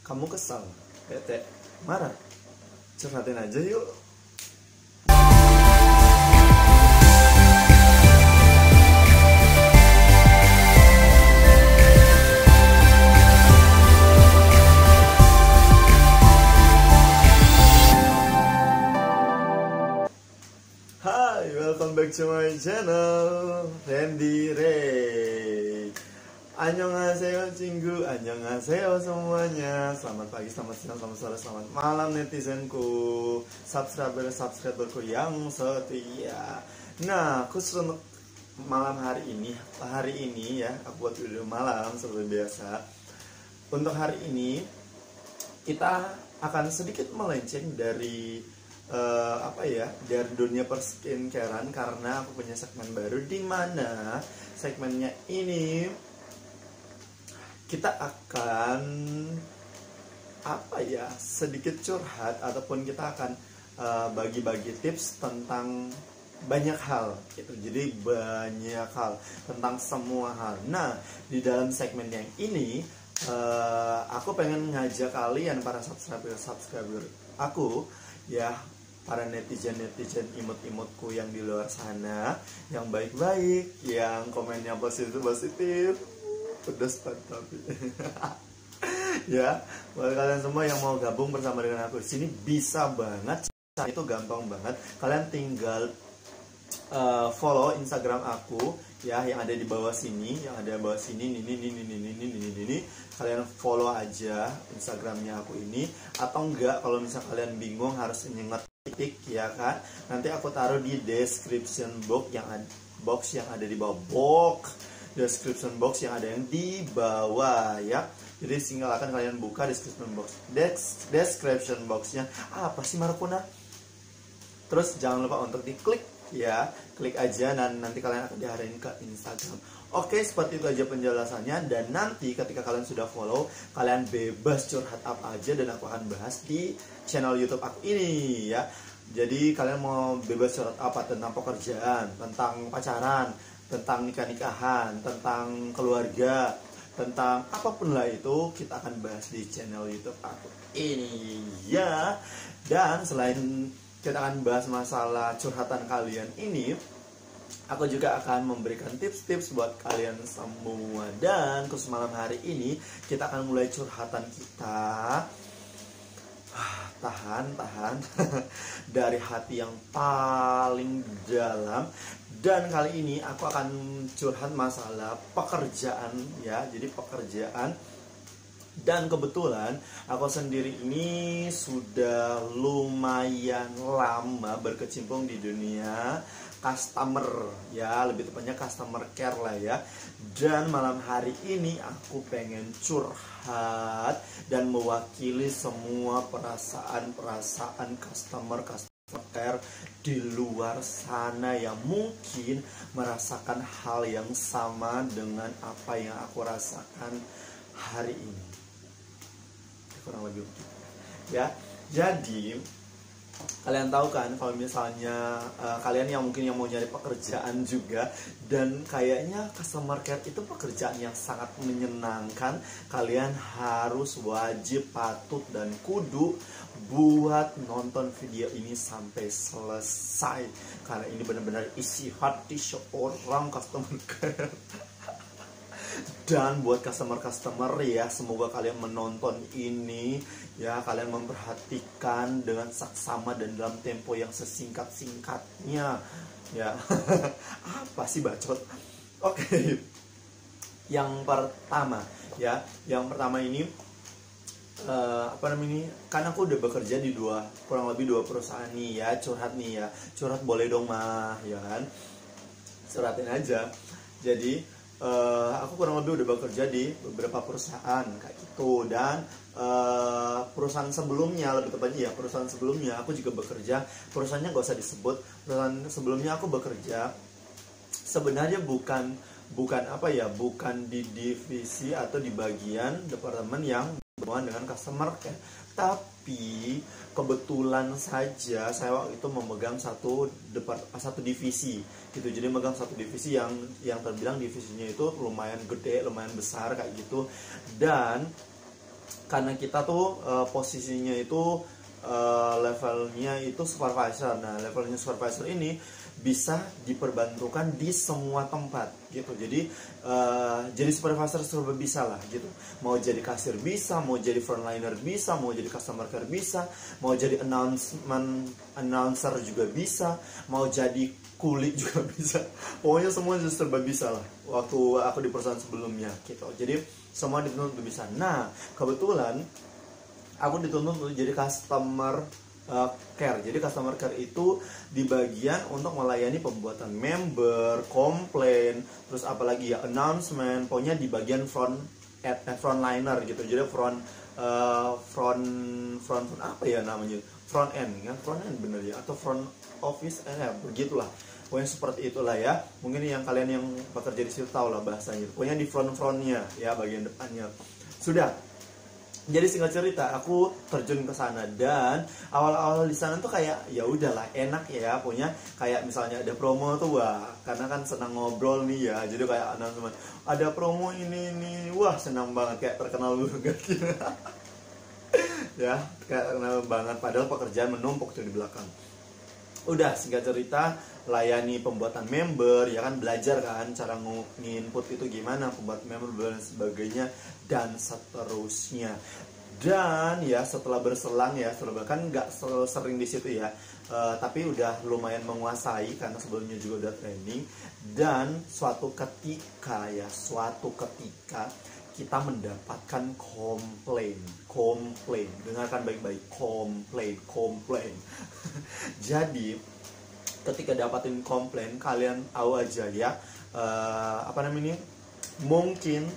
Kamu kesal, bete, marah? Curhatin aja yuk. Hai, welcome back to my channel, Randy Ray. Annyeonghaseyo cinggu, annyeonghaseyo semuanya. Selamat pagi, selamat siang, selamat sore, selamat malam netizenku, subscriberku yang setia. Nah, khusus untuk malam hari ini ya, aku buat video malam seperti biasa. Untuk hari ini kita akan sedikit melenceng dari dari dunia perskincarean, karena aku punya segmen baru di mana segmennya ini kita akan sedikit curhat, ataupun kita akan bagi-bagi tips tentang banyak hal gitu. Jadi banyak hal tentang semua hal. Nah, di dalam segmen yang ini aku pengen ngajak kalian, para subscriber aku ya, para netizen imut-imutku yang di luar sana, yang baik-baik, yang komennya positif, pedas tapi ya, buat kalian semua yang mau gabung bersama dengan aku di sini, bisa banget, itu gampang banget. Kalian tinggal follow Instagram aku ya, yang ada di bawah sini, ini. Kalian follow aja Instagramnya aku ini, atau enggak kalau misalnya kalian bingung harus nyengat titik ya kan, nanti aku taruh di description box yang ada di bawah, description box yang ada yang di bawah ya. Jadi silakan kalian buka description boxnya. Apa sih Markuna? Terus jangan lupa untuk diklik ya, klik aja dan nanti kalian akan diarahin ke Instagram. Oke, seperti itu aja penjelasannya. Dan nanti ketika kalian sudah follow, kalian bebas curhat apa aja dan aku akan bahas di channel YouTube aku ini ya. Jadi kalian mau bebas curhat apa, tentang pekerjaan, tentang pacaran, tentang nikah-nikahan, tentang keluarga, tentang apapun lah itu, kita akan bahas di channel YouTube aku ini ya. Dan selain kita akan bahas masalah curhatan kalian ini, aku juga akan memberikan tips-tips buat kalian semua. Dan khusus malam hari ini kita akan mulai curhatan kita. Tahan dari hati yang paling dalam. Dan kali ini aku akan curhat masalah pekerjaan ya. Jadi pekerjaan. Dan kebetulan aku sendiri ini sudah lumayan lama berkecimpung di dunia customer ya, lebih tepatnya customer care lah ya. Dan malam hari ini aku pengen curhat dan mewakili semua perasaan customer care di luar sana yang mungkin merasakan hal yang sama dengan apa yang aku rasakan hari ini, kurang lebih begitu ya. Jadi kalian tahu kan, kalau misalnya kalian yang mungkin yang mau nyari pekerjaan juga, dan kayaknya customer care itu pekerjaan yang sangat menyenangkan, kalian harus wajib, patut, dan kudu buat nonton video ini sampai selesai, karena ini benar-benar isi hati seorang customer care. Dan buat customer ya, semoga kalian menonton ini ya, kalian memperhatikan dengan saksama dan dalam tempo yang sesingkat-singkatnya ya. Apa sih bacot? Oke. Yang pertama ini kan aku udah bekerja di kurang lebih dua perusahaan nih ya. Curhat boleh dong mah ya kan, curhatin aja. Jadi aku kurang lebih udah bekerja di beberapa perusahaan kayak gitu. Dan perusahaan sebelumnya, lebih tepatnya ya, perusahaan sebelumnya aku juga bekerja, perusahaannya gak usah disebut. Perusahaan sebelumnya aku bekerja sebenarnya bukan di divisi atau di bagian departemen yang berhubungan dengan customer care. Tapi kebetulan saja saya waktu itu memegang satu divisi gitu. Jadi megang satu divisi yang terbilang divisinya itu lumayan gede, lumayan besar kayak gitu. Dan karena kita tuh posisinya itu levelnya itu supervisor. Nah, levelnya supervisor ini bisa diperbantukan di semua tempat gitu. Jadi supervisor serba bisa lah gitu. Mau jadi kasir bisa, mau jadi frontliner bisa, mau jadi customer care bisa, mau jadi announcer juga bisa, mau jadi kuli juga bisa. Pokoknya semua serba bisa lah. Waktu aku di perusahaan sebelumnya gitu. Jadi semua dituntut bisa. Nah, kebetulan aku dituntut untuk jadi customer care. Jadi customer care itu di bagian untuk melayani pembuatan member, komplain, terus apalagi ya announcement. Pokoknya di bagian frontliner gitu. Jadi front apa ya namanya? Front end ya, front end bener ya, atau front office begitulah. Pokoknya seperti itulah ya. Mungkin yang kalian yang bekerja di situ tahu lah bahasanya. Pokoknya di frontnya ya, bagian depannya. Sudah. Jadi singkat cerita, aku terjun ke sana dan awal-awal di sana tuh kayak ya udahlah enak ya, punya kayak misalnya ada promo tuh wah, karena kan senang ngobrol nih ya, jadi kayak announcement ada promo ini wah senang banget kayak terkenal banget gitu. Ya kayak terkenal banget, padahal pekerjaan menumpuk tuh di belakang. Udah singkat cerita, layani pembuatan member ya kan, belajar kan cara nginput itu gimana, pembuat member dan sebagainya dan seterusnya. Dan ya setelah berselang ya, kan nggak sering di situ ya, tapi udah lumayan menguasai karena sebelumnya juga udah training. Dan suatu ketika kita mendapatkan komplain. Dengarkan baik-baik, komplain. Jadi ketika dapatin komplain, kalian tahu aja ya, mungkin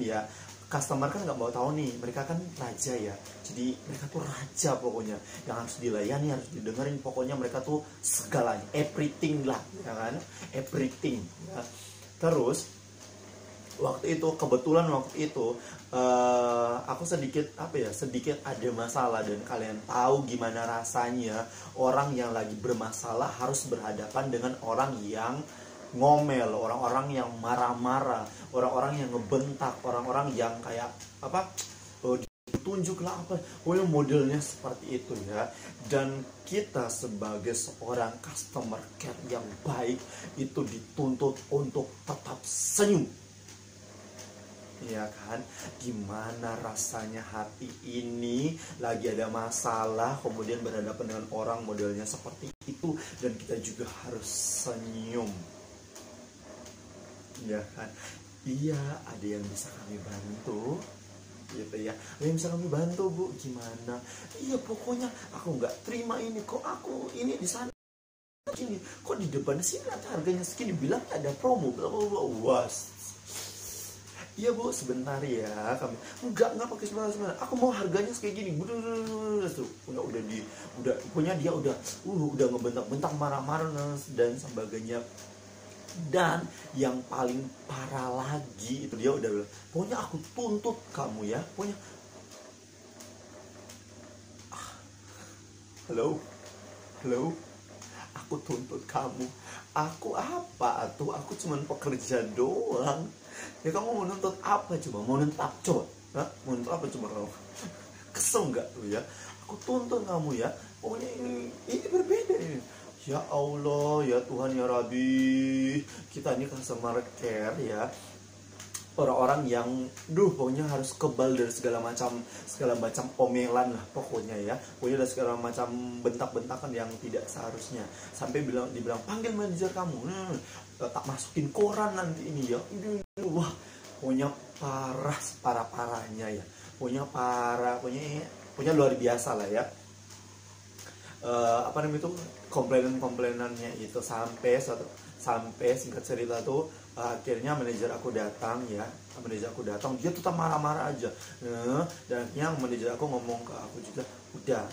ya, customer kan nggak mau tahu nih, mereka kan raja ya, jadi mereka tuh raja pokoknya, yang harus dilayani, harus didengerin, pokoknya mereka tuh segalanya, everything lah ya kan, everything ya. Terus kebetulan waktu itu aku sedikit ada masalah, dan kalian tahu gimana rasanya orang yang lagi bermasalah harus berhadapan dengan orang yang ngomel, orang-orang yang marah-marah, orang-orang yang ngebentak, orang-orang yang kayak tunjuklah pokoknya modelnya seperti itu ya. Dan kita sebagai seorang customer care yang baik itu dituntut untuk tetap senyum. Ya kan, gimana rasanya hati ini lagi ada masalah, kemudian berhadapan dengan orang modelnya seperti itu, dan kita juga harus senyum. Ya kan, iya, ada yang bisa kami bantu gitu ya, ada yang bisa kami bantu bu, gimana? Iya pokoknya aku nggak terima ini, kok aku ini di sana gini, kok di depan sini harganya segini, bilang ada promo, bla bla bla. Was, iya bu, sebentar ya, kami enggak pakai sebentar, aku mau harganya kayak gini, udah punya dia udah ngebentak-bentak, marah-marah dan sebagainya. Dan yang paling parah lagi itu dia udah bilang, pokoknya aku tuntut kamu ya, pokoknya halo, aku tuntut kamu, aku apa tuh, aku cuman pekerja doang ya, kamu mau nuntut apa coba, mau nuntut apa coba kamu? Kesel nggak tuh ya, aku tuntut kamu ya, pokoknya ini berbeda ini. Ya Allah, ya Tuhan, ya Rabbi, kita ini customer care ya, orang-orang yang pokoknya harus kebal dari segala macam omelan lah pokoknya ya, pokoknya dari segala macam bentak-bentakan yang tidak seharusnya, sampai dibilang panggil manajer kamu, tak masukin koran nanti ini ya. Wah, pokoknya parahnya ya, pokoknya luar biasa lah ya. Itu komplainan-komplainannya itu sampai singkat cerita tuh akhirnya manajer aku datang, dia tetap marah-marah aja. Dan yang manajer aku ngomong ke aku juga, udah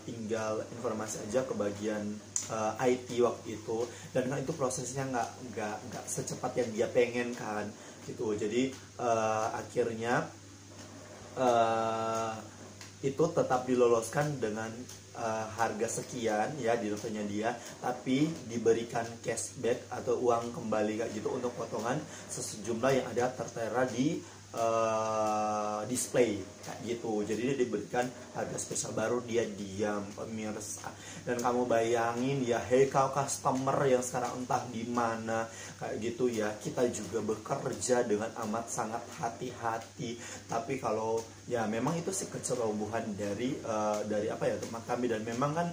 tinggal informasi aja ke bagian IT waktu itu, dan kan itu prosesnya nggak secepat yang dia pengen kan. gitu. Jadi akhirnya itu tetap diloloskan dengan harga sekian ya di restonya dia, tapi diberikan cashback atau uang kembali kayak gitu untuk potongan sejumlah yang ada tertera di display kayak gitu. Jadi dia diberikan harga spesial, baru dia diam, pemirsa. Dan kamu bayangin ya, hey kau customer yang sekarang entah di mana kayak gitu ya, kita juga bekerja dengan amat sangat hati-hati. Tapi kalau ya memang itu sih kecerobohan dari apa ya teman kami. Dan memang kan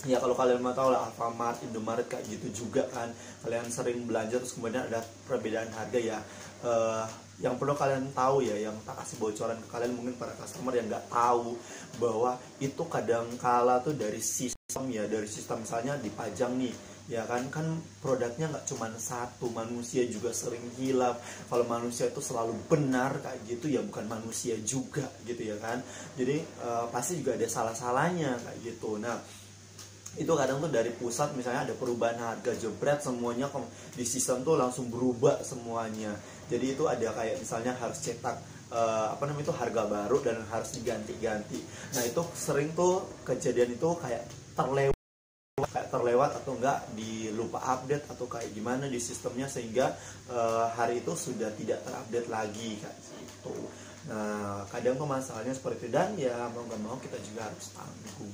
ya kalau kalian mau tahu lah, Alfamart, Indomaret kayak gitu juga kan, kalian sering belanja terus kemudian ada perbedaan harga ya. Yang perlu kalian tahu ya, yang tak kasih bocoran ke kalian mungkin para customer yang nggak tahu, bahwa itu kadang kala tuh dari sistem ya, dari sistem misalnya dipajang nih ya kan produknya nggak cuma satu, manusia juga sering hilaf. Kalau manusia itu selalu benar kayak gitu ya, bukan manusia juga gitu ya kan. Jadi pasti juga ada salah-salahnya kayak gitu. Nah itu kadang tuh dari pusat misalnya ada perubahan harga jebret, semuanya di sistem tuh langsung berubah semuanya. Jadi itu ada kayak misalnya harus cetak itu harga baru dan harus diganti-ganti. Nah itu sering tuh kejadian itu kayak terlewat atau enggak dilupa update atau kayak gimana di sistemnya, sehingga hari itu sudah tidak terupdate lagi kayak gitu. Nah kadang tuh masalahnya seperti itu, dan ya mau nggak mau kita juga harus tanggung.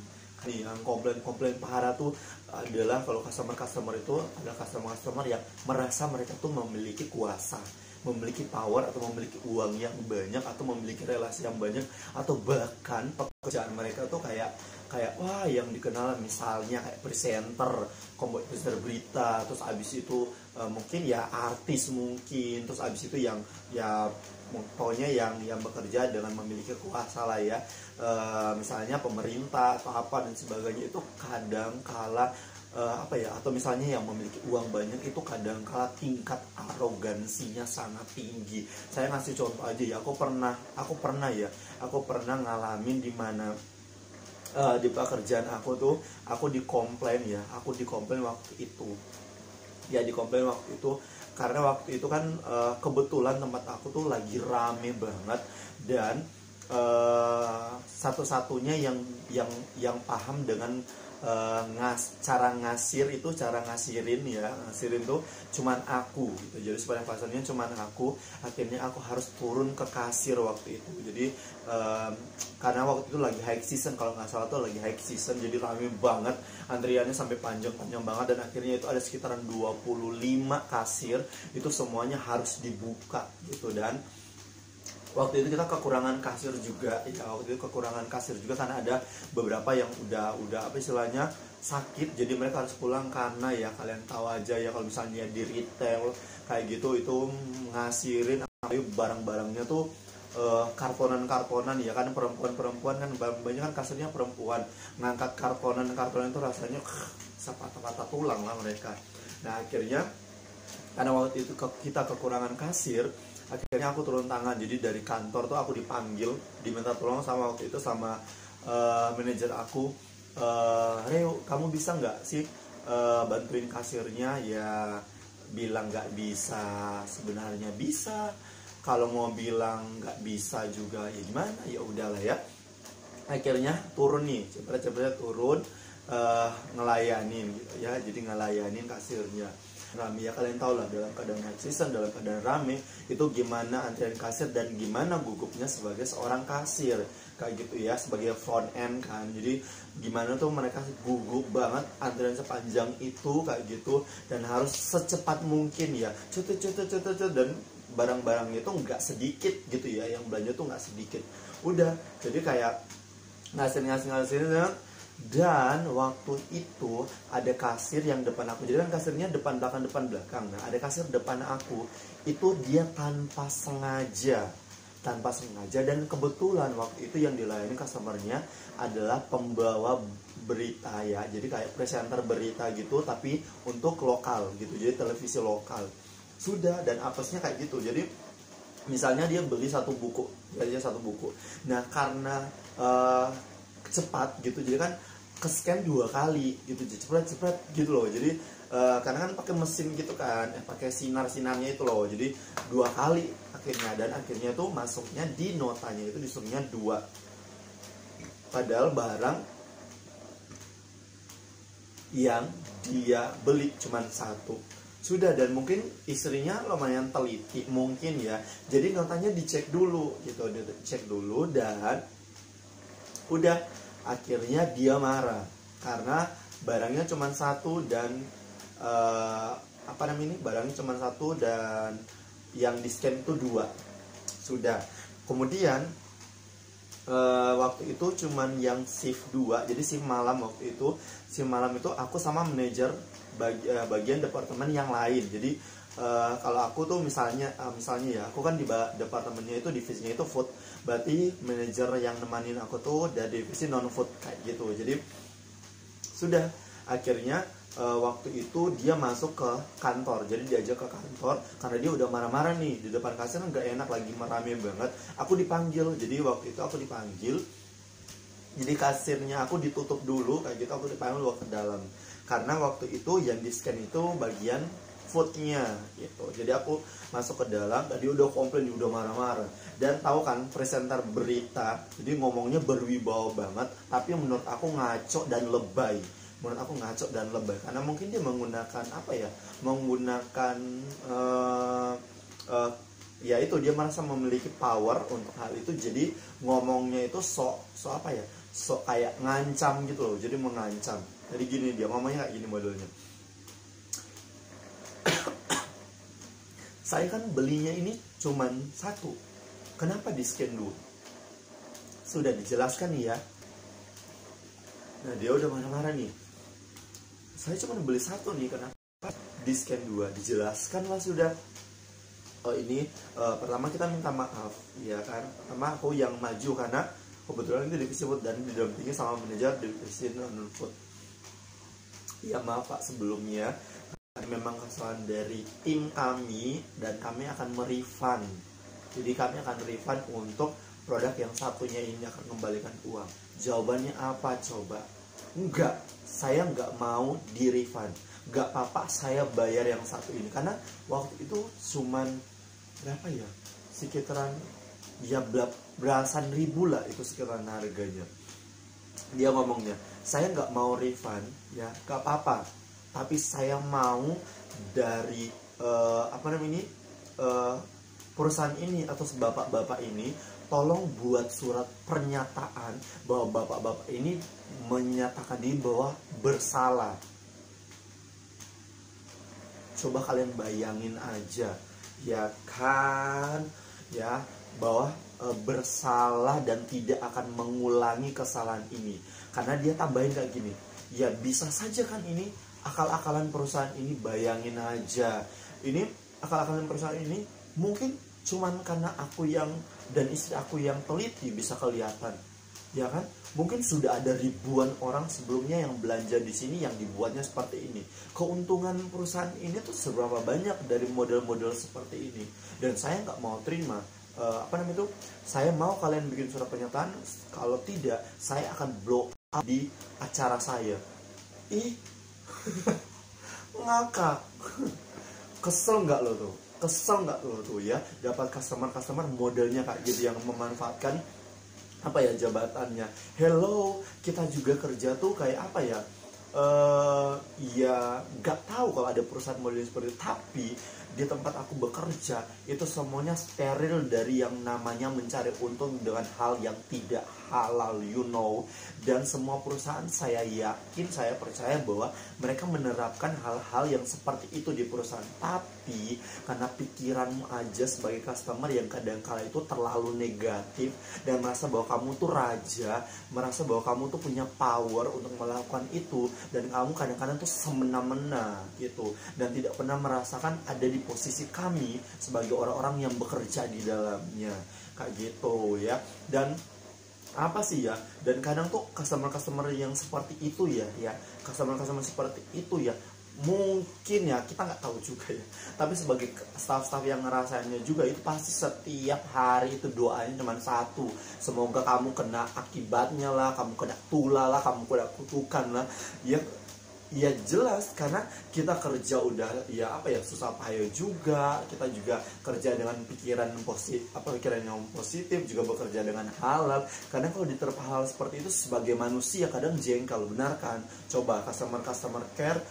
Nih yang komplain parah tuh adalah kalau customer itu ada customer yang merasa mereka tuh memiliki kuasa, memiliki power, atau memiliki uang yang banyak, atau memiliki relasi yang banyak, atau bahkan pekerjaan mereka tuh kayak wah yang dikenal misalnya kayak presenter berita, terus abis itu mungkin ya artis mungkin, terus abis itu yang ya pokoknya yang bekerja dengan memiliki kuasa lah ya, misalnya pemerintah atau apa dan sebagainya. Itu kadang kala atau misalnya yang memiliki uang banyak itu kadang kala tingkat arogansinya sangat tinggi. Saya ngasih contoh aja ya, aku pernah ngalamin di mana di pekerjaan aku tuh aku dikomplain waktu itu karena waktu itu kan kebetulan tempat aku tuh lagi rame banget, dan satu-satunya yang paham dengan cara ngasirin tuh cuman aku gitu. Jadi sepanjang pasarnya cuman aku. Akhirnya aku harus turun ke kasir waktu itu. Jadi karena waktu itu lagi high season, kalau nggak salah tuh lagi high season, jadi rame banget, antriannya sampai panjang banget. Dan akhirnya itu ada sekitaran 25 kasir, itu semuanya harus dibuka gitu. Dan waktu itu kita kekurangan kasir juga karena ada beberapa yang udah apa istilahnya sakit, jadi mereka harus pulang. Karena ya kalian tahu aja ya, kalau misalnya di retail kayak gitu itu ngasirin barang-barangnya tuh kartonan ya kan, perempuan kan banyak kan kasirnya perempuan, ngangkat kartonan itu rasanya sepatah-patah tulang lah mereka. Nah akhirnya karena waktu itu kita kekurangan kasir, akhirnya aku turun tangan. Jadi dari kantor tuh aku diminta tolong sama waktu itu sama manajer aku, Reo kamu bisa nggak sih bantuin kasirnya? Ya bilang nggak bisa, sebenarnya bisa. Kalau mau bilang nggak bisa juga ya gimana, ya udahlah ya. Akhirnya turun nih, cepet turun ngelayanin gitu ya. Jadi ngelayanin kasirnya rame ya, kalian tahu lah dalam keadaan high season, dalam keadaan rame itu gimana antrian kasir dan gimana gugupnya sebagai seorang kasir kayak gitu ya, sebagai front end kan. Jadi gimana tuh mereka gugup banget antrian sepanjang itu kayak gitu, dan harus secepat mungkin ya, dan barang-barangnya itu nggak sedikit gitu ya, yang belanja tuh nggak sedikit. Udah jadi kayak ngasih. Dan waktu itu ada kasir yang depan aku. Jadi kan kasirnya depan belakang. Nah ada kasir depan aku, itu dia tanpa sengaja. Dan kebetulan waktu itu yang dilayani customernya adalah pembawa berita ya. Jadi kayak presenter berita gitu, tapi untuk lokal gitu. Jadi televisi lokal. Sudah, dan apesnya kayak gitu. Jadi misalnya dia beli satu buku. Nah karena cepat gitu, jadi kan ke scan 2 kali gitu, cepet gitu loh. Jadi karena kan pakai mesin gitu kan, pakai sinarnya itu loh, jadi 2 kali akhirnya. Dan akhirnya tuh masuknya di notanya itu disuruhnya 2, padahal barang yang dia beli cuman 1 sudah. Dan mungkin istrinya lumayan teliti mungkin ya, jadi notanya dicek dulu gitu, dicek dulu. Dan udah, akhirnya dia marah karena barangnya cuma 1 dan barangnya cuma 1 dan yang di scan itu 2 sudah. Kemudian waktu itu cuman yang shift 2, jadi shift malam. Waktu itu shift malam itu aku sama manajer bagian departemen yang lain. Jadi kalau aku tuh misalnya ya, aku kan di departemennya itu, divisinya itu food, berarti manajer yang nemanin aku tuh dari divisi non food kayak gitu. Jadi sudah, akhirnya waktu itu dia masuk ke kantor, jadi diajak ke kantor karena dia udah marah-marah nih di depan kasir, nggak enak, lagi merame banget. Aku dipanggil, jadi waktu itu aku dipanggil, jadi kasirnya aku ditutup dulu kayak gitu, aku dipanggil ke dalam karena waktu itu yang di scan itu bagian foodnya gitu. Jadi aku masuk ke dalam, tadi udah komplain, udah marah-marah. Dan tahu kan presenter berita, jadi ngomongnya berwibawa banget, tapi menurut aku ngaco dan lebay. Karena mungkin dia menggunakan ya itu, dia merasa memiliki power untuk hal itu. Jadi ngomongnya itu sok kayak ngancam gitu loh, jadi mengancam. Jadi gini, dia ngomongnya kayak gini modelnya. Saya kan belinya ini cuman 1, kenapa di scan dulu? Sudah dijelaskan nih ya. Nah, dia udah marah-marah nih. Saya cuma beli 1 nih, kenapa di scan 2? Dijelaskan lah sudah. Ini pertama kita minta maaf ya kan, pertama aku yang maju karena kebetulan itu divisi food dan didampingi sama manajer divisi non food. Ya maaf Pak sebelumnya, memang kesalahan dari tim kami dan kami akan merefund. Jadi kami akan refund untuk produk yang satunya ini, akan kembalikan uang. Jawabannya apa coba? Enggak, saya nggak mau di refund. Nggak apa-apa, saya bayar yang satu ini. Karena waktu itu cuman berapa ya? Sekitaran ya belasan ribu lah itu sekitaran harganya. Dia ngomongnya, saya nggak mau refund ya, nggak apa-apa, tapi saya mau dari perusahaan ini atau bapak-bapak ini tolong buat surat pernyataan bahwa bapak-bapak ini menyatakan diri bahwa bersalah. Coba kalian bayangin aja ya kan, ya, bahwa bersalah dan tidak akan mengulangi kesalahan ini. Karena dia tambahin kayak gini, ya bisa saja kan ini akal-akalan perusahaan ini. Bayangin aja, ini akal-akalan perusahaan ini mungkin cuman karena aku yang dan istri aku yang teliti bisa kelihatan, ya kan? Mungkin sudah ada ribuan orang sebelumnya yang belanja di sini yang dibuatnya seperti ini. Keuntungan perusahaan ini tuh seberapa banyak dari model-model seperti ini. Dan saya nggak mau terima. Saya mau kalian bikin surat pernyataan, kalau tidak saya akan blow up di acara saya. Ngakak. Kesel nggak lo tuh ya, dapat customer modelnya kayak gitu yang memanfaatkan jabatannya. Hello, kita juga kerja tuh kayak ya nggak tahu kalau ada perusahaan model seperti itu. Tapi di tempat aku bekerja itu semuanya steril dari yang namanya mencari untung dengan hal yang tidak halal, dan semua perusahaan saya yakin, saya percaya bahwa mereka menerapkan hal-hal yang seperti itu di perusahaan. Tapi karena pikiranmu aja sebagai customer yang kadang-kala itu terlalu negatif dan merasa bahwa kamu tuh raja, merasa bahwa kamu tuh punya power untuk melakukan itu, dan kamu kadang-kadang tuh semena-mena gitu, dan tidak pernah merasakan ada di posisi kami sebagai orang-orang yang bekerja di dalamnya kayak gitu ya. Dan dan kadang tuh customer yang seperti itu customer seperti itu ya mungkin ya, kita nggak tahu juga ya, tapi sebagai staff-staff yang ngerasainnya juga, itu pasti setiap hari itu doanya cuma satu, semoga kamu kena akibatnya lah, kamu kena tulah lah, kamu kena kutukan lah ya. Ya jelas, karena kita kerja udah ya apa ya, susah payah juga, kita juga kerja dengan pikiran positif, pikiran yang positif, juga bekerja dengan halal. Karena kalau diterpa hal seperti itu sebagai manusia kadang jengkel, benar kan? Coba customer care,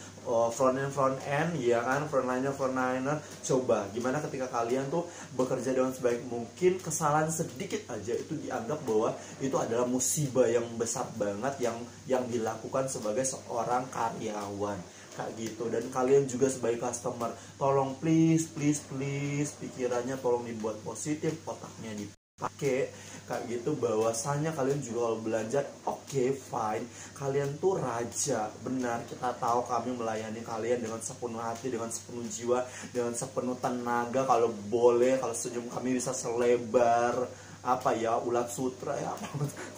front end ya kan, frontliner, coba gimana ketika kalian tuh bekerja dengan sebaik mungkin, kesalahan sedikit aja itu dianggap bahwa itu adalah musibah yang besar banget yang dilakukan sebagai seorang karyawan kayak gitu. Dan kalian juga sebagai customer, tolong please pikirannya tolong dibuat positif, otaknya dipakai kayak gitu, bahwasanya kalian juga kalau belanja oke, fine, kalian tuh raja, benar, kita tahu kami melayani kalian dengan sepenuh hati, dengan sepenuh jiwa, dengan sepenuh tenaga. Kalau boleh, kalau senyum kami bisa selebar apa ya, ulat sutra ya,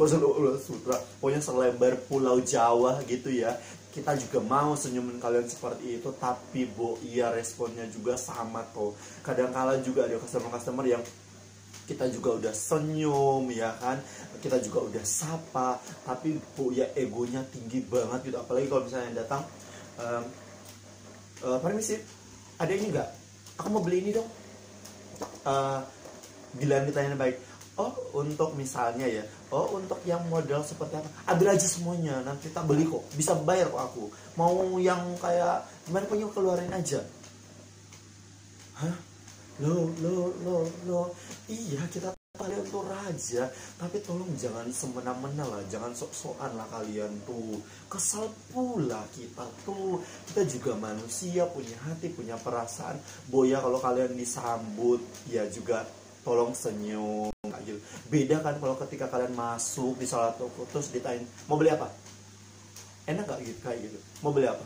kalau ulat sutra pokoknya selebar pulau Jawa gitu ya, kita juga mau senyumin kalian seperti itu. Tapi iya, responnya juga sama tuh, kadang-kala juga ada customer yang kita juga udah senyum ya kan, kita juga udah sapa, tapi ya egonya tinggi banget gitu. Apalagi kalau misalnya datang, permisi, ada ini enggak, aku mau beli ini dong. Bila ditanya baik, oh untuk misalnya ya, oh untuk yang model seperti apa, ambil aja semuanya, nanti kita beli kok, bisa bayar kok aku, mau yang kayak gimana punya keluarin aja. Hah? Lo, iya, kita kalian tuh raja, tapi tolong jangan semena-mena lah, jangan sok-sokan lah kalian tuh. Kesal pula kita tuh, kita juga manusia, punya hati, punya perasaan. Boya kalau kalian disambut, ya juga tolong senyum gitu. Beda kan kalau ketika kalian masuk di salah toko terus ditanya mau beli apa, enak gak gitu kayak gitu, mau beli apa,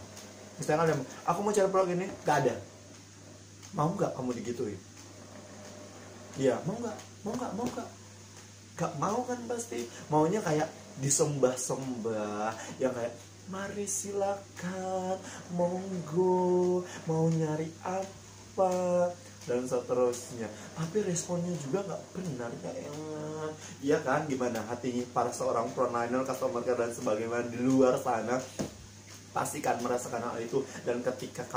misalnya kalian, aku mau cari produk ini, gak ada, mau nggak kamu digituin? Iya, mau nggak? Gak mau kan, pasti maunya kayak disembah-sembah, yang kayak mari silakan, monggo, mau nyari apa, dan seterusnya. Tapi responnya juga nggak benar kayaknya, iya kan? Gimana hati para seorang frontliner, customer care dan sebagainya di luar sana pastikan merasakan hal itu. Dan ketika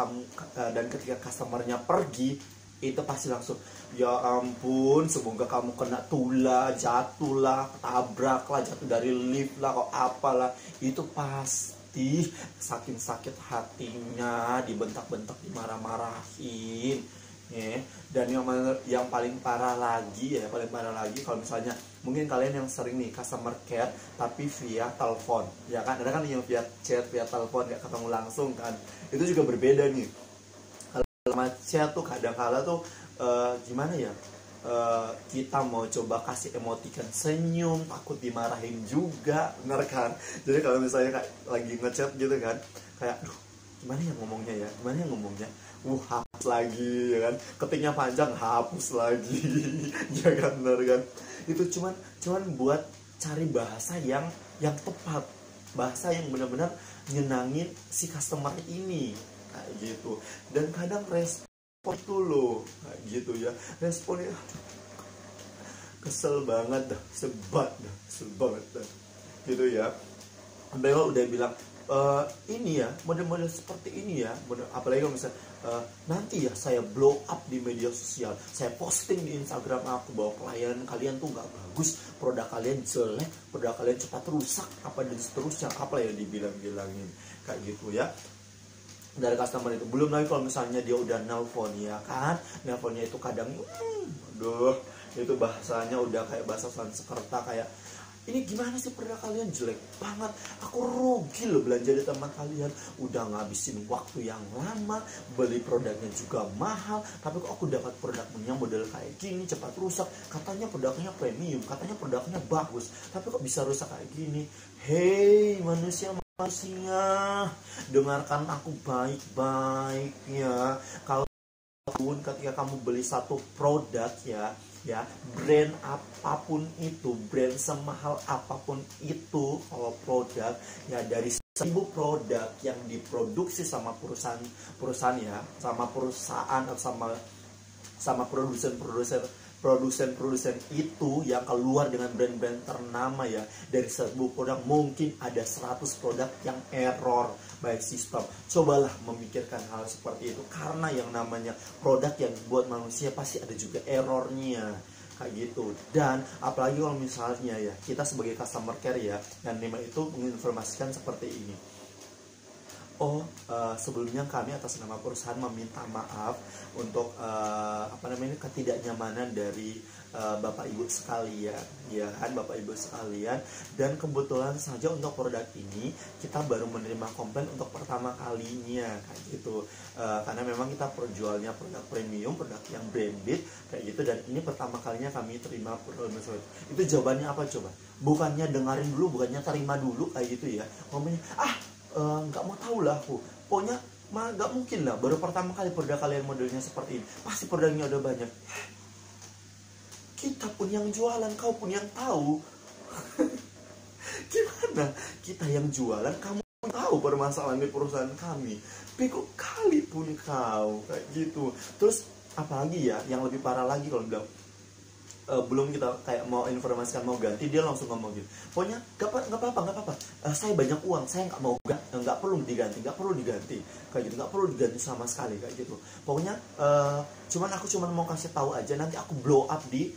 customernya pergi, itu pasti langsung, ya ampun, semoga kamu kena tulah, jatuh lah, tabrak lah, jatuh dari lift lah, kok apalah. Itu pasti saking sakit hatinya, dibentak-bentak, dimarah-marahin ya. Dan yang paling parah lagi ya, kalau misalnya mungkin kalian yang sering nih customer care tapi via telepon ya kan, ada kan yang via chat, via telepon, gak ketemu langsung kan, itu juga berbeda nih. Kalau sama chat tuh kadang-kala tuh gimana ya, kita mau coba kasih emoticon senyum, takut dimarahin juga, bener kan? Jadi kalau misalnya kayak lagi ngechat gitu kan, kayak aduh gimana ya ngomongnya, hapus lagi ya kan, ketiknya panjang hapus lagi ya kan, bener kan? Itu cuman buat cari bahasa yang tepat, bahasa yang benar-benar nyenangin si customer ini kayak gitu. Dan kadang respon itu loh kayak gitu ya, responnya kesel banget dah, sebel banget dah gitu ya. Sampai udah bilang ini ya, model-model seperti ini ya, apalagi kalau misalnya nanti ya saya blow up di media sosial, saya posting di Instagram aku bahwa pelayanan kalian tuh nggak bagus, produk kalian jelek, produk kalian cepat rusak, apa dan seterusnya, apa ya dibilang-bilangin kayak gitu ya dari customer itu. Belum lagi kalau misalnya dia udah nelpon ya kan, nelponnya itu kadang aduh, itu bahasanya udah kayak bahasa Sanskerta, kayak ini gimana sih produk kalian jelek banget, aku rugi loh belanja di tempat kalian, udah ngabisin waktu yang lama, beli produknya juga mahal, tapi kok aku dapat produknya model kayak gini, cepat rusak, katanya produknya premium, katanya produknya bagus, tapi kok bisa rusak kayak gini. Hei manusia, dengarkan aku baik-baik ya. Kalau ketika kamu beli satu produk ya, brand apapun itu, brand semahal apapun itu, kalau produk ya dari 1000 produk yang diproduksi sama perusahaan ya, sama perusahaan atau sama produsen itu yang keluar dengan brand-brand ternama ya. Dari 1000 produk mungkin ada 100 produk yang error by sistem. Cobalah memikirkan hal seperti itu, karena yang namanya produk yang buat manusia pasti ada juga errornya kayak gitu. Dan apalagi kalau misalnya ya kita sebagai customer care ya, yang Nima itu menginformasikan seperti ini. Sebelumnya kami atas nama perusahaan meminta maaf untuk ketidaknyamanan dari Bapak Ibu sekalian, ya kan, Bapak Ibu sekalian. Dan kebetulan saja untuk produk ini kita baru menerima komplain untuk pertama kalinya kayak gitu. Karena memang kita perjualnya produk premium, produk yang branded kayak gitu, dan ini pertama kalinya kami terima produk itu. Jawabannya apa coba? Bukannya dengerin dulu, bukannya terima dulu kayak gitu ya. Ngomongnya nggak mau tahu lah aku, pokoknya nggak mungkin lah, baru pertama kali produk kalian modelnya seperti ini, pasti produknya udah banyak. Kita pun yang jualan, kau pun yang tahu. Gimana kita yang jualan, kamu tahu permasalahan di perusahaan kami, bego kali pun kau kayak gitu. Terus apalagi ya, yang lebih parah lagi kalau bilang belum kita kayak mau informasikan mau ganti, dia langsung ngomong gitu, pokoknya nggak apa-apa, saya banyak uang, saya nggak perlu diganti kayak gitu, nggak perlu diganti sama sekali kayak gitu. Pokoknya aku mau kasih tahu aja, nanti aku blow up di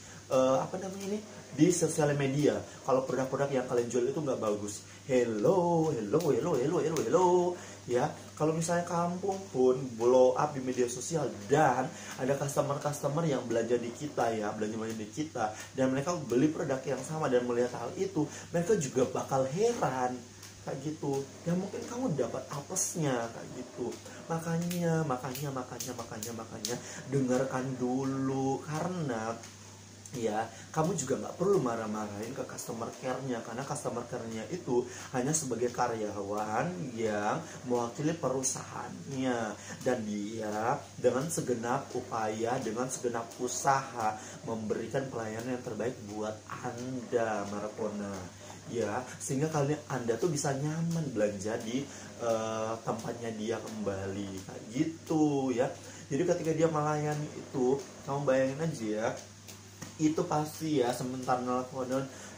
di sosial media kalau produk-produk yang kalian jual itu nggak bagus. Hello ya. Kalau misalnya kampung pun blow up di media sosial dan ada customer yang belanja di kita ya, belanja di kita, dan mereka beli produk yang sama dan melihat hal itu, mereka juga bakal heran kayak gitu. Ya mungkin kamu dapat apesnya kayak gitu. Makanya dengarkan dulu, karena ya kamu juga nggak perlu marah-marahin ke customer care-nya, karena customer care-nya itu hanya sebagai karyawan yang mewakili perusahaannya, dan dia dengan segenap upaya, dengan segenap usaha memberikan pelayanan yang terbaik buat Anda, Marapona ya, sehingga Anda tuh bisa nyaman belanja di tempatnya dia kembali kayak gitu ya. Jadi ketika dia melayani itu, kamu bayangin aja ya, itu pasti ya sebentar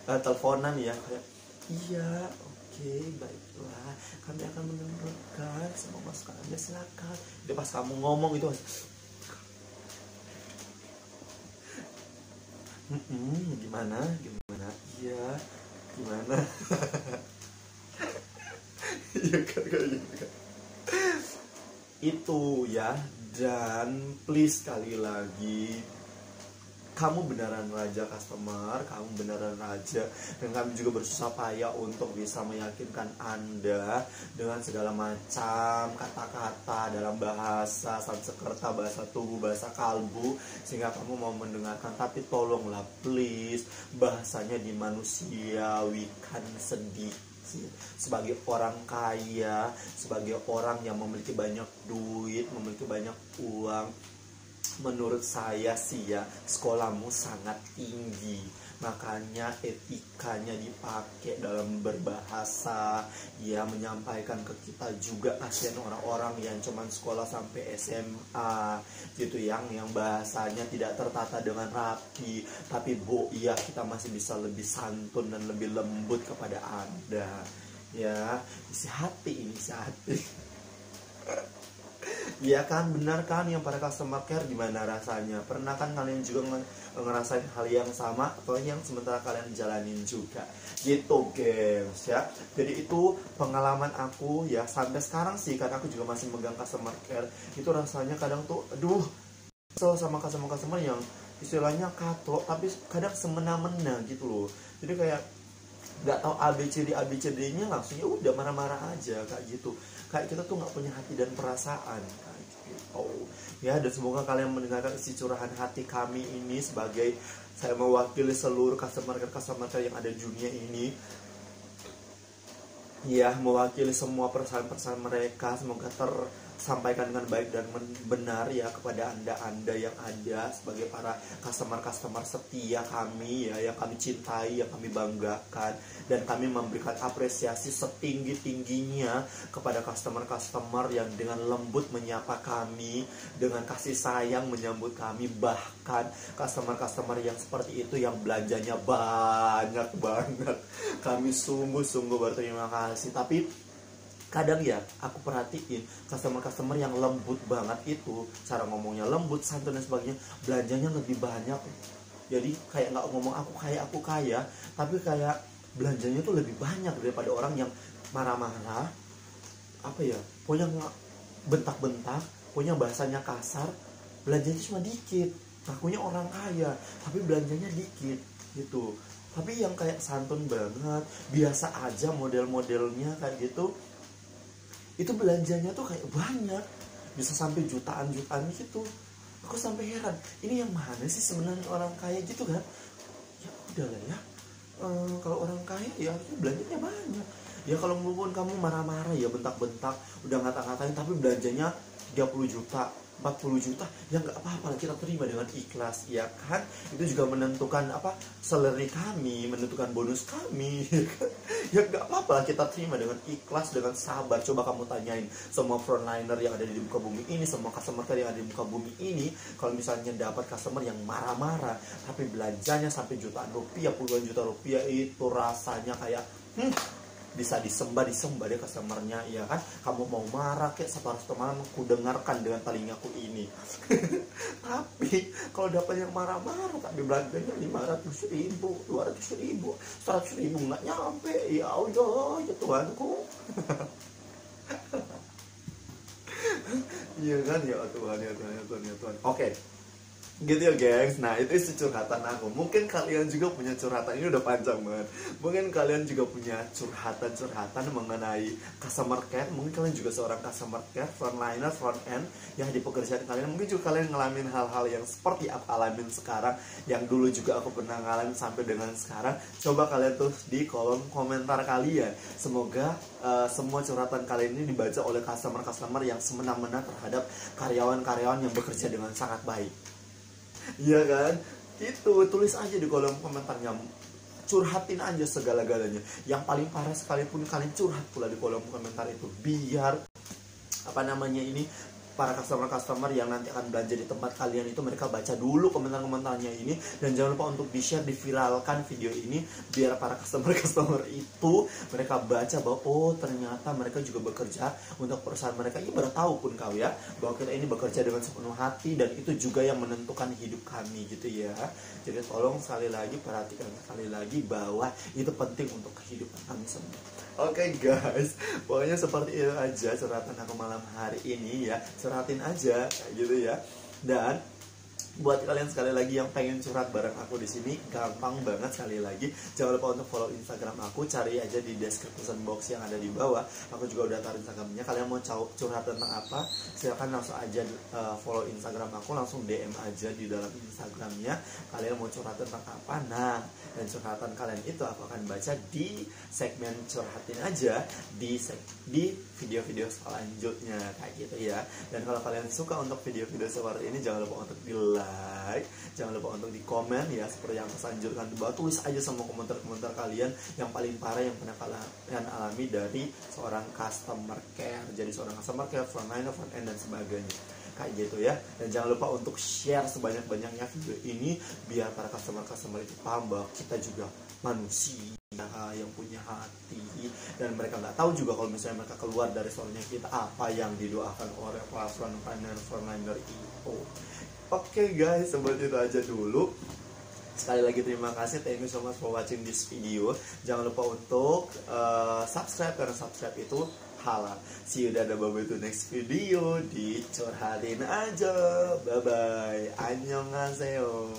teleponan ya, kayak iya oke, baiklah, kami akan mendengarkan semua masukan Anda, silakan. Itu pas kamu ngomong itu gimana iya gimana iya kayak gitu kan. Itu ya. Dan please, sekali lagi, kamu beneran raja customer, kamu beneran raja, dan kami juga bersusah payah untuk bisa meyakinkan Anda dengan segala macam kata-kata dalam bahasa Sanskerta, bahasa tubuh, bahasa kalbu, sehingga kamu mau mendengarkan. Tapi tolonglah please, bahasanya dimanusiawikan sedikit. Sebagai orang kaya, sebagai orang yang memiliki banyak duit, memiliki banyak uang, menurut saya sih ya, sekolahmu sangat tinggi, makanya etikanya dipakai dalam berbahasa ya, menyampaikan ke kita juga. Kasihan orang-orang yang cuman sekolah sampai SMA gitu, yang bahasanya tidak tertata dengan rapi, tapi ya kita masih bisa lebih santun dan lebih lembut kepada Anda ya. Isi hati. Iya kan, benar kan yang para customer care, gimana rasanya? Pernah kan kalian juga ngerasain hal yang sama atau yang sementara kalian jalanin juga gitu guys ya. Jadi itu pengalaman aku ya sampai sekarang sih, karena aku juga masih megang customer care. Itu rasanya kadang tuh kesel sama customer yang istilahnya katrok, tapi kadang semena-mena gitu loh. Jadi kayak nggak tahu ABCD-nya langsung ya udah marah-marah aja kayak gitu. Kayak kita tuh nggak punya hati dan perasaan kayak gitu ya. Dan semoga kalian mendengarkan isi curahan hati kami ini, sebagai saya mewakili seluruh customer care yang ada di dunia ini ya, mewakili semua perusahaan mereka. Semoga sampaikan dengan baik dan benar ya kepada anda yang ada sebagai para customer setia kami ya, yang kami cintai, yang kami banggakan, dan kami memberikan apresiasi setinggi-tingginya kepada customer yang dengan lembut menyapa kami, dengan kasih sayang menyambut kami, bahkan customer yang seperti itu yang belanjanya banyak banget. Kami sungguh-sungguh berterima kasih. Tapi kadang ya aku perhatiin customer yang lembut banget itu, cara ngomongnya lembut, santun dan sebagainya, belanjanya lebih banyak. Jadi kayak nggak ngomong aku kaya, tapi kayak belanjanya tuh lebih banyak daripada orang yang marah-marah, apa ya, punya bentak-bentak, punya bahasanya kasar, belanjanya cuma dikit, ngakunya orang kaya tapi belanjanya dikit gitu. Tapi yang kayak santun banget, biasa aja model-modelnya kayak gitu, itu belanjanya tuh kayak banyak, bisa sampai jutaan gitu. Aku sampai heran, ini yang mana sih sebenarnya orang kaya gitu kan? Ya udahlah ya, kalau orang kaya ya harusnya belanjanya banyak. Ya kalau walaupun kamu marah-marah ya, bentak-bentak, udah ngata-ngatain, tapi belanjanya 30 juta 40 juta, ya nggak apa-apa, kita terima dengan ikhlas, ya kan? Itu juga menentukan apa, salary kami, menentukan bonus kami, ya nggak apa-apa, kita terima dengan ikhlas, dengan sabar. Coba kamu tanyain semua frontliner yang ada di muka bumi ini, semua customer yang ada di muka bumi ini, kalau misalnya dapat customer yang marah-marah tapi belanjanya sampai jutaan rupiah, puluhan juta rupiah, itu rasanya kayak bisa disembah deh customernya, ya kan? Kamu mau marah kayak satu malam, aku dengarkan dengan telingaku ini. Tapi kalau dapat yang marah-marah tapi belanjanya 500.000, 200.000, 100.000 nggak nyampe, ya Allah ya Tuhanku. Iya kan, ya Tuhan, ya Tuhan. Oke, gitu ya gengs. Nah itu isi curhatan aku. Mungkin kalian juga punya curhatan, ini udah panjang banget. Mungkin kalian juga punya curhatan mengenai customer care. Mungkin kalian juga seorang customer care, frontliner, front end yang di pekerjaan kalian. Mungkin juga kalian ngalamin hal-hal yang seperti aku alamin sekarang, yang dulu juga aku pernah ngalamin sampai dengan sekarang. Coba kalian tulis di kolom komentar kalian. Semoga semua curhatan kalian ini dibaca oleh customer yang semena-mena terhadap karyawan-karyawan yang bekerja dengan sangat baik. Iya kan? Itu tulis aja di kolom komentarnya, curhatin aja segala-galanya. Yang paling parah sekalipun kalian curhat pula di kolom komentar itu, biar apa namanya ini, para customer yang nanti akan belanja di tempat kalian itu, mereka baca dulu komentar-komentarnya ini. Dan jangan lupa untuk di-share, diviralkan video ini, biar para customer itu mereka baca bahwa oh ternyata mereka juga bekerja untuk perusahaan mereka. Ini baru tahu pun kau ya, bahwa kita ini bekerja dengan sepenuh hati, dan itu juga yang menentukan hidup kami gitu ya. Jadi tolong sekali lagi perhatikan sekali lagi bahwa itu penting untuk kehidupan kami semua. Oke guys, pokoknya seperti itu aja curhatan aku malam hari ini ya. Curhatin aja gitu ya. Dan buat kalian sekali lagi yang pengen curhat bareng aku di sini, gampang banget. Sekali lagi jangan lupa untuk follow Instagram aku, cari aja di description box yang ada di bawah. Aku juga udah taruh Instagramnya. Kalian mau curhat tentang apa, silakan langsung aja follow Instagram aku, langsung DM aja di dalam Instagramnya. Kalian mau curhat tentang apa, nah, dan curhatan kalian itu aku akan baca di segmen curhatin aja di video-video selanjutnya kayak gitu ya. Dan kalau kalian suka untuk video-video seperti ini, jangan lupa untuk di like, jangan lupa untuk di komen ya, seperti yang saya anjurkan di bawah. Tulis aja semua komentar-komentar kalian yang paling parah yang pernah kalian alami dari seorang customer care. Jadi seorang customer care, frontliner, front end dan sebagainya kayak gitu ya. Dan jangan lupa untuk share sebanyak-banyaknya video ini, biar para customer itu paham bahwa kita juga manusia yang punya hati, dan mereka nggak tahu juga kalau misalnya mereka keluar dari store-nya kita apa yang didoakan oleh para frontliner itu. Oke guys, seperti itu aja dulu. Sekali lagi terima kasih, thank you so much for watching this video. Jangan lupa untuk subscribe, karena subscribe itu halal. See you dadah bye to next video di curhatin aja. Bye bye. Annyeonghaseyo.